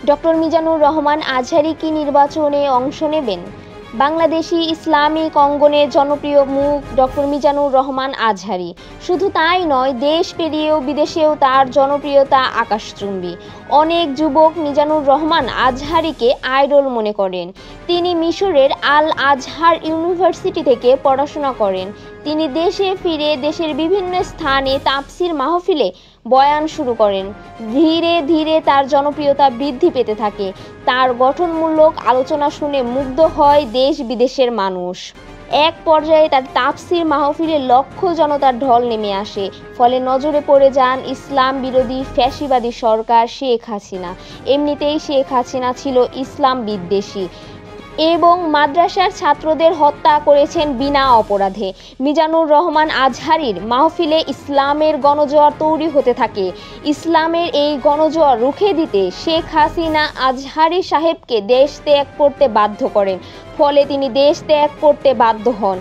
Doctor Mizanur Rahman Azhari কি নির্বাচনে অংশ নেবেন? বাংলাদেশি ইসলামিক অঙ্গনের জনপ্রিয় মুখ ডক্টর মিজানুর রহমান আজহারী। শুধু তাই নয়, দেশ পেরিয়েও বিদেশেও তার জনপ্রিয়তা আকাশচুম্বী। অনেক যুবক মিজানুর রহমান আজহারীকে আইডল মনে করেন। তিনি মিশরের আল আজহার ইউনিভার্সিটি থেকে পড়াশোনা করেন। তিনি দেশে ফিরে দেশের বিভিন্ন স্থানে তাফসির মাহফিলে বয়ান শুরু করেন। ধীরে ধীরে তার জনপ্রিয়তা বৃদ্ধি পেতে থাকে। তার গঠনমূলক আলোচনা শুনে মুগ্ধ হয় দেশ বিদেশের মানুষ। এক পর্যায়ে তার তাফসির মাহফিলে লক্ষ জনতার ঢল নেমে আসে। ফলে নজরে পড়ে যান ইসলাম বিরোধী ফ্যাসিবাদী সরকার শেখ হাসিনা। এমনিতেই শেখ হাসিনা ছিল ইসলাম বিদ্বেষী এবং মাদ্রাসার ছাত্রদের হত্যা করেছেন বিনা অপরাধে। মিজানুর রহমান আজহারীর মাহফিলে ইসলামের গণজোয়ার তৈরি হতে থাকে। ইসলামের এই গণজোয়ার রুখে দিতে শেখ হাসিনা আজহারী সাহেবকে দেশ ত্যাগ করতে বাধ্য করেন। ফলে তিনি দেশ ত্যাগ করতে বাধ্য হন।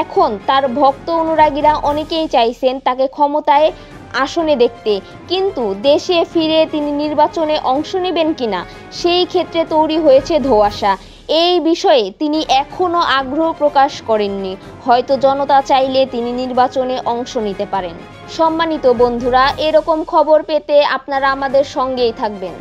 এখন তার ভক্ত অনুরাগীরা অনেকেই চাইছেন তাকে ক্ষমতায় আসনে দেখতে, কিন্তু দেশে ফিরে তিনি নির্বাচনে অংশ নেবেন কিনা সেই ক্ষেত্রে তৈরি হয়েছে ধোঁয়াশা। এই বিষয়ে তিনি এখনও আগ্রহ প্রকাশ করেননি। হয়তো জনতা চাইলে তিনি নির্বাচনে অংশ নিতে পারেন। সম্মানিত বন্ধুরা, এরকম খবর পেতে আপনারা আমাদের সঙ্গেই থাকবেন।